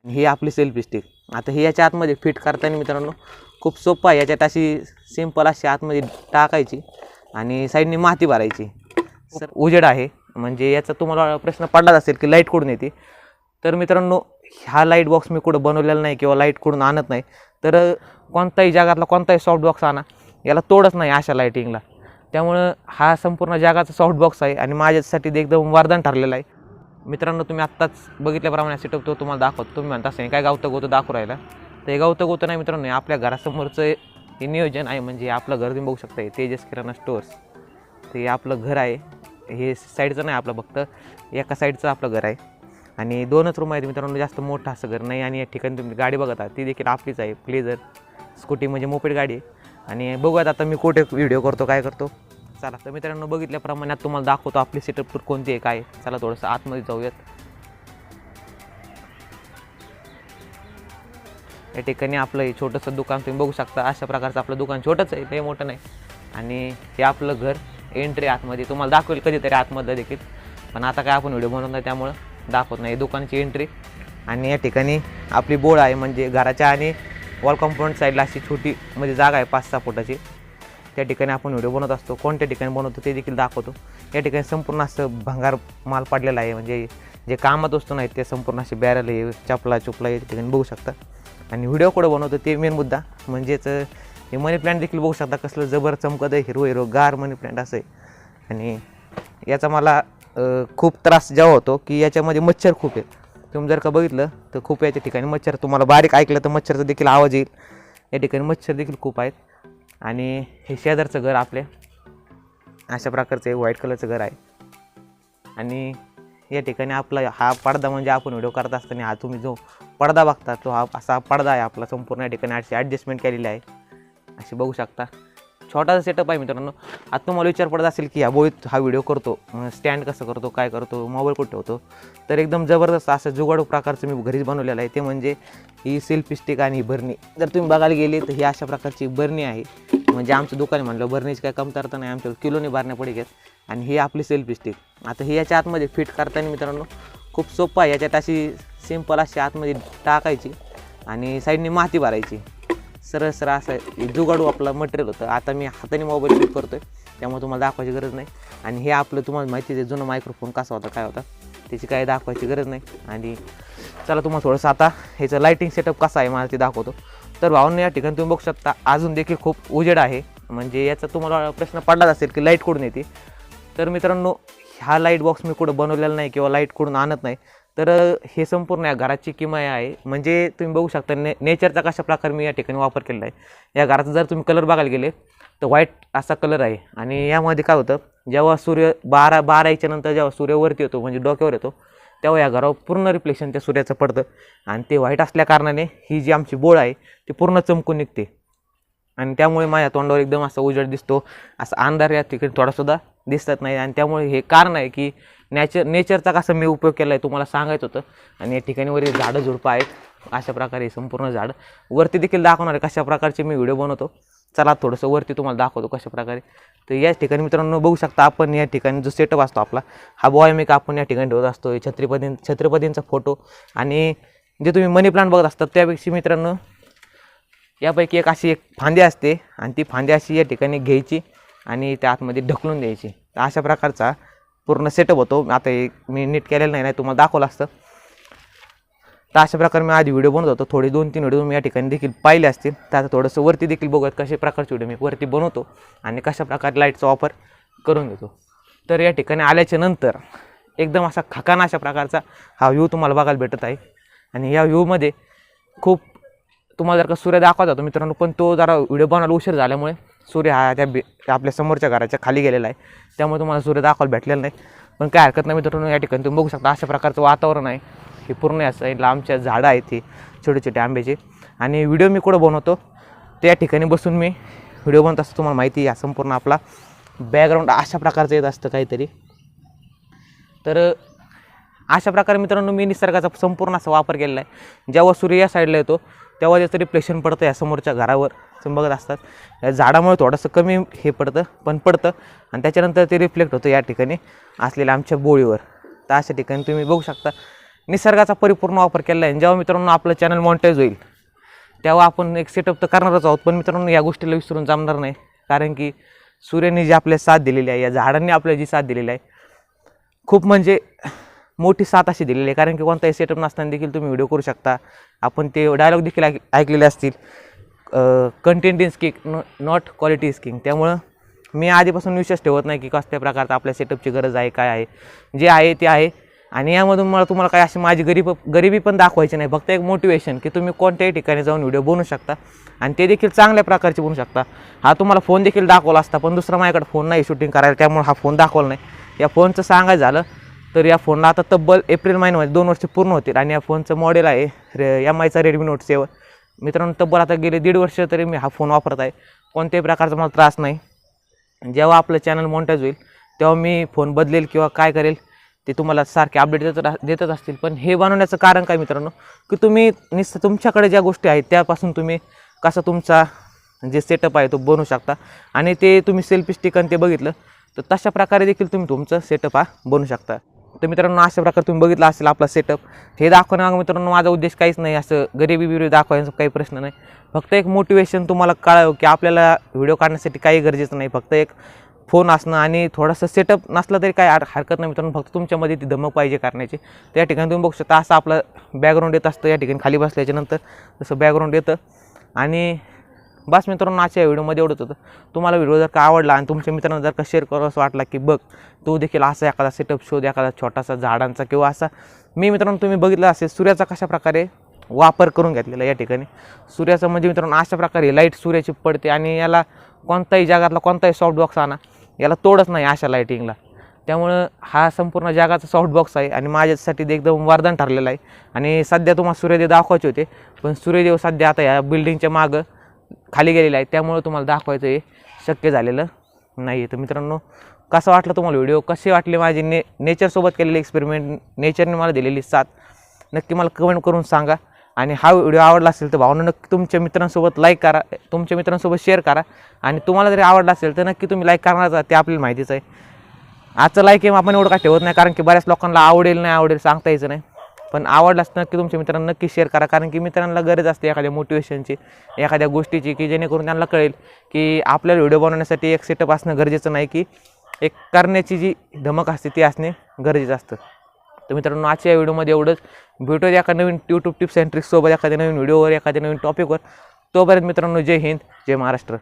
ही आपली selfie stick. आता ही याच्या आतमध्ये फिट करताना मित्रांनो खूप सोपं आहे. याच्यात अशी सिंपल अशी आतमध्ये टाकायची आणि साईडने माती भरायची. सर उजेड आहे म्हणजे याचा तुम्हाला प्रश्न पडलाच असेल की लाईट कुठून येते. तर मित्रांनो हा लाईट बॉक्स मी कुठं बनवलेला नाही किंवा लाईट कुठून आणत नाही. तर कोणताही जगातला कोणताही सॉफ्ट बॉक्स आणा याला तोडच नाही अशा लाईटिंगला. त्यामुळं हा संपूर्ण जगाचा सॉफ्ट बॉक्स आहे आणि माझ्यासाठी ते एकदम वरदान ठरलेलं आहे. मित्रांनो तुम्ही आत्ताच बघितल्याप्रमाणे सेटअप तो तुम्हाला दाखवतो. तुम्ही म्हणता असं काय गावतं गोतं दाखवू राहिला. तर हे गावतं गोतं नाही मित्रांनो, आपल्या घरासमोरचं हे नियोजन आहे. म्हणजे आपलं घर तुम्ही बघू शकता तेजस किराणा स्टोअर्स. ते आपलं घर आहे. हे साईडचं नाही आपलं, फक्त एका साईडचं आपलं घर आहे आणि 2च रूम आहेत मित्रांनो. जास्त मोठं असं घर नाही. आणि या ठिकाणी तुम्ही गाडी बघत आहात ती देखील आपलीच आहे, प्लेझर स्कूटी म्हणजे मोपेड गाडी आहे. आणि बघूयात आता मी कुठे व्हिडिओ करतो काय करतो. चला तर मित्रांनो बघितल्याप्रमाणे आता तुम्हाला दाखवतो आपली सेटअप टूर कोणती आहे काय. चला थोडंसं आतमध्ये जाऊयात. या ठिकाणी आपलं हे छोटंसं दुकान तुम्ही बघू शकता. अशा प्रकारचं आपलं दुकान छोटंच आहे, ते मोठं नाही. आणि हे आपलं घर एंट्री आतमध्ये तुम्हाला दाखवेल कधीतरी आतमध्ये देखील, पण आता काय आपण व्हिडिओ बनवत नाही त्यामुळं दाखवत नाही. दुकानाची एंट्री आणि या ठिकाणी आपली बोर्ड आहे. म्हणजे घराच्या आणि वॉल कंपाऊंड साईडला अशी छोटी म्हणजे जागा आहे 5-6 फुटाची. त्या ठिकाणी आपण व्हिडिओ बनवत असतो. कोणत्या ठिकाणी बनवतो ते देखील दाखवतो. या ठिकाणी संपूर्ण असं भंगार माल पडलेला आहे. म्हणजे जे कामात वस्तू नाहीत ते संपूर्ण असे बॅरल आहे, चपला या ठिकाणी बघू शकता. आणि व्हिडिओ कुठं बनवतो ते मेन मुद्दा म्हणजेच हे मनी प्लांट देखील बघू शकता कसलं जबर चमकत आहे, हिरो गार मनी प्लांट असं आहे. आणि याचा मला खूप त्रास जेव्हा होतो की याच्यामध्ये मच्छर खूप आहेत. तुम्ही जर का बघितलं तर खूप याच्या ठिकाणी मच्छर, तुम्हाला बारीक ऐकलं तर मच्छरचा देखील आवाज येईल. या ठिकाणी मच्छर देखील खूप आहेत. आणि हे शेजारचं घर आपले अशा प्रकारचं व्हाईट कलरचं घर आहे. आणि या ठिकाणी आपला हा पडदा म्हणजे आपण व्हिडिओ करत असताना हा तुम्ही जो पडदा बघता तो हा असा पडदा आहे आपला. संपूर्ण या ठिकाणी अशी ॲडजस्टमेंट केलेली आहे, अशी बघू शकता. छोटासा सेटअप आहे मित्रांनो. आता तुम्हाला विचार पडत असेल की ह्या बोळीत हा व्हिडिओ करतो, स्टँड कसं करतो, काय करतो, मोबाईल कुठे ठेवतो. तर एकदम जबरदस्त असं जुगाडू प्रकारचं मी घरीच बनवलेलं आहे. ते म्हणजे ही सेल्फी स्टिक आणि ही बरणी. जर तुम्ही बघायला गेली तर ही अशा प्रकारची बरणी आहे. म्हणजे आमचं दुकान म्हणलं बरणीची काय कमतरता नाही, आमच्याकडे किलोने बारण्या पडी घेत. आणि ही आपली सेल्फी स्टिक. आता ही याच्या आतमध्ये फिट करताना मित्रांनो खूप सोपं आहे. याच्यात अशी सिंपल अशी आतमध्ये टाकायची आणि साईडने माती भरायची. सरळ असं जुगाडू आपलं मटेरियल होतं. आता मी हाताने मोबाईल शूट करतो आहे त्यामुळे तुम्हाला दाखवायची गरज नाही. आणि हे आपलं तुम्हाला माहिती आहे जुनं मायक्रोफोन कसा होता काय होता त्याची काही दाखवायची गरज नाही. आणि चला तुम्हाला थोडंसं आता ह्याचं लाईटिंग सेटअप कसा आहे मला ते दाखवतो. तर भावांनो या ठिकाणी तुम्ही बघू शकता अजून देखील खूप उजेड आहे. म्हणजे याचा तुम्हाला प्रश्न पडलाच असेल की लाईट कुठून येते. तर मित्रांनो हा लाईट बॉक्स मी कुठं बनवलेला नाही किंवा लाईट कुठून आणत नाही. तर हे संपूर्ण या घराची किमया आहे. म्हणजे तुम्ही बघू शकता नेचरचा कशा प्रकारे मी या ठिकाणी वापर केलेला आहे. या घराचा जर तुम्ही कलर बघायला गेले तर व्हाईट असा कलर आहे. आणि यामध्ये काय होतं जेव्हा सूर्य 12 नंतर जेव्हा सूर्यवरती येतो म्हणजे डोक्यावर येतो तेव्हा या घरावर पूर्ण रिफ्लेक्शन त्या सूर्याचं पडतं. आणि ते व्हाईट असल्या कारणाने ही जी आमची बोळ आहे ती पूर्ण चमकून निघते. आणि त्यामुळे माझ्या तोंडावर एकदम असा उजेड दिसतो, असा अंधार या ठिकाणी थोडासुद्धा दिसत नाही. आणि त्यामुळे हे कारण आहे की नेचरचा कसा मी उपयोग केला आहे तुम्हाला सांगायचं होतं. आणि या ठिकाणी वर झाडं झुडपं आहेत अशा प्रकारे संपूर्ण झाड. वरती देखील दाखवणार आहे कशा प्रकारचे मी व्हिडिओ बनवतो. चला थोडंसं वरती तुम्हाला दाखवतो कशा प्रकारे. तर या ठिकाणी मित्रांनो बघू शकता आपण या ठिकाणी जो सेटअप असतो आपला हा बॉय मेक आपण या ठिकाणी ठेवत असतो. छत्रपतींचा फोटो आणि जे तुम्ही मनी प्लांट बघत असतात त्यापेक्षा मित्रांनो यापैकी एक फांदी असते आणि ती फांदी अशी या ठिकाणी घ्यायची आणि त्या आतमध्ये ढकलून द्यायची. तर अशा प्रकारचा पूर्ण सेटअप होतो. आता मी नीट केलेलं नाही तुम्हाला दाखवलं असतं. तर अशा प्रकारे मी आधी व्हिडिओ बनवत होतो. थोडे 2-3 व्हिडिओ मी या ठिकाणी देखील पाहिले असतील. तर आता थोडंसं वरती देखील बघूयात कशा प्रकारचे व्हिडिओ मी वरती बनवतो आणि कशा प्रकारे लाईटचा वापर करून घेतो. तर या ठिकाणी आल्याच्या नंतर एकदम असा खकाना अशा प्रकारचा हा व्ह्यू तुम्हाला बघायला भेटत आहे. आणि या व्ह्यूमध्ये खूप तुम्हाला जर का सूर्य दाखवत होतो मित्रांनो, पण तो जरा व्हिडिओ बनवायला उशीर झाल्यामुळे सूर्य हा त्या आपल्या समोरच्या घराच्या खाली गेलेला आहे. त्यामुळे तुम्हाला सूर्य दाखवायला भेटलेला नाही. पण काय हरकत नाही मित्रांनो, या ठिकाणी तुम्ही बघू शकता अशा प्रकारचं वातावरण आहे. हे पूर्ण असं आहे, लांबच्या झाडं आहेत ही छोटे छोटे आंब्याचे. आणि व्हिडिओ मी कुठं बनवतो त्या ठिकाणी बसून मी व्हिडिओ बनवत असतो. तुम्हाला माहिती आहे संपूर्ण आपला बॅकग्राऊंड अशा प्रकारचं येत असतं काहीतरी. तर अशा प्रकारे मित्रांनो मी निसर्गाचा संपूर्ण असा वापर केलेला आहे. जेव्हा सूर्य या साईडला येतो तेव्हा त्याचं रिफ्लेक्शन पडतं या समोरच्या घरावर तुम्ही बघत असतात. या झाडामुळे थोडंसं कमी हे पडतं पण पडतं आणि त्याच्यानंतर ते रिफ्लेक्ट होतं या ठिकाणी असलेल्या आमच्या बोळीवर. तर अशा ठिकाणी तुम्ही बघू शकता निसर्गाचा परिपूर्ण वापर केला आहे. जेव्हा मित्रांनो आपलं चॅनल मॉनिटाईज होईल तेव्हा आपण एक सेटअप तर करणारच आहोत, पण मित्रांनो या गोष्टीला विसरून जमणार नाही. कारण की सूर्याने जी आपल्याला साथ दिलेली आहे, या झाडांनी आपल्याला जी साथ दिलेली आहे, खूप म्हणजे मोठी साथ अशी दिलेली आहे. कारण की कोणताही सेटअप नसताना देखील तुम्ही व्हिडिओ करू शकता. आपण ते डायलॉग देखील ऐकलेले असतील, content is king not quality is king. त्यामुळं मी आधीपासून विश्वास ठेवत नाही की कसल्या प्रकारचं आपल्या सेटअपची गरज आहे, काय आहे. जे आहे ते आहे. आणि यामधून मला तुम्हाला काय अशी माझी गरिबी पण दाखवायची नाही. फक्त एक मोटिवेशन की तुम्ही कोणत्याही ठिकाणी जाऊन व्हिडिओ बनवू शकता आणि ते देखील चांगल्या प्रकारचे बनवू शकता. हा तुम्हाला फोन देखील दाखवला असता, पण दुसरा माझ्याकडे फोन नाही शूटिंग करायला, त्यामुळे हा फोन दाखवला नाही. या फोनचं सांगायचं झालं तर या फोनला आता तब्बल एप्रिल महिन्यामध्ये 2 वर्ष पूर्ण होतील. आणि या फोनचं मॉडेल आहे MIचा Redmi Note 7. मित्रांनो तब्बल आता गेले 1.5 वर्ष तरी मी हा फोन वापरत आहे. कोणत्याही प्रकारचा मला त्रास नाही. जेव्हा आपलं चॅनल मॉनिटाईज होईल तेव्हा मी फोन बदलेल किंवा काय करेल ते तुम्हाला सारखे अपडेट देतच असतील. पण हे बनवण्याचं कारण काय मित्रांनो, की तुम्ही तुमच्याकडे ज्या गोष्टी आहेत त्यापासून तुम्ही कसा तुमचा जे सेटअप आहे तो बनवू शकता. आणि ते तुम्ही सेल्फी स्टिक आणि ते बघितलं तर तशा प्रकारे देखील तुम्ही तुमचं सेटअप हा बनवू शकता. तर मित्रांनो अशा प्रकारे तुम्ही बघितलं असेल आपला सेटअप. हे दाखवण्यामागं मित्रांनो माझा उद्देश काहीच नाही, असं गरिबी दाखवायचा काही प्रश्न नाही. फक्त एक मोटिवेशन तुम्हाला कळावं की आपल्याला व्हिडिओ काढण्यासाठी काही गरजेचं नाही. फक्त एक फोन असणं आणि थोडंसं सेटअप नसलं तरी काही हरकत नाही मित्रांनो. फक्त तुमच्यामध्ये ती धमक पाहिजे करण्याची. त्या ठिकाणी तुम्ही बघू शकता असं आपलं बॅकग्राऊंड येत असतं. या ठिकाणी खाली बसल्याच्यानंतर तसं बॅकग्राऊंड येतं. आणि बस मित्रांनो आजच्या व्हिडिओमध्ये एवढंच होतं. तुम्हाला व्हिडिओ जर का आवडला आणि तुमच्या मित्रांना जर का शेअर करावं असं वाटला की बघ तो देखील असा एखादा सेटअप शोध, एखादा छोटासा झाडांचा किंवा असा. मी मित्रांनो तुम्ही बघितलं असेल सूर्याचा कशा प्रकारे वापर करून घेतलेला या ठिकाणी. सूर्याचं म्हणजे मित्रांनो अशा प्रकारे लाईट सूर्याची पडते आणि याला कोणताही जगातला कोणताही सॉफ्ट बॉक्स आणा याला तोडच नाही अशा लाईटिंगला. त्यामुळं हा संपूर्ण जगाचा सॉफ्ट बॉक्स आहे आणि माझ्यासाठी ते एकदम वरदान ठरलेलं आहे. आणि सध्या तुम्हाला सूर्यदेव दाखवायचे होते, पण सूर्यदेव सध्या आता या बिल्डिंगच्या मागं खाली गेलेला आहे, त्यामुळे तुम्हाला दाखवायचं हे शक्य झालेलं नाही. तर मित्रांनो कसं वाटलं तुम्हाला व्हिडिओ, कसे वाटले माझे नेचरसोबत केलेले एक्सपेरिमेंट, नेचरने मला दिलेली साथ, नक्की मला कमेंट करून सांगा. आणि हा व्हिडिओ आवडला असेल तर भावना नक्की तुमच्या मित्रांसोबत लाईक करा, तुमच्या मित्रांसोबत शेअर करा. आणि तुम्हाला जरी आवडला असेल तर नक्की तुम्ही लाईक करणार, ते आपल्याला माहितीच आहे. आजचं लाईक आपण एवढं काय ठेवत नाही, कारण की बऱ्याच लोकांना आवडेल नाही आवडेल सांगता यायचं नाही. पण आवडलाच नक्की तुमच्या मित्रांना नक्की शेअर करा, कारण की मित्रांना गरज असते एखाद्या मोटिवेशनची, एखाद्या गोष्टीची, की जेणेकरून त्यांना कळेल की आपल्याला व्हिडिओ बनवण्यासाठी एक सेटअप असणं गरजेचं नाही, की एक करण्याची जी धमक असते ती असणे गरजेचं असतं. तर मित्रांनो आजच्या या व्हिडिओमध्ये एवढंच. भेटूया एका नवीन यूट्यूब टिप्स अँड ट्रिक्ससोबत, एखाद्या नवीन व्हिडिओवर, एखाद्या नवीन टॉपिकवर. तोपर्यंत मित्रांनो जय हिंद, जय महाराष्ट्र.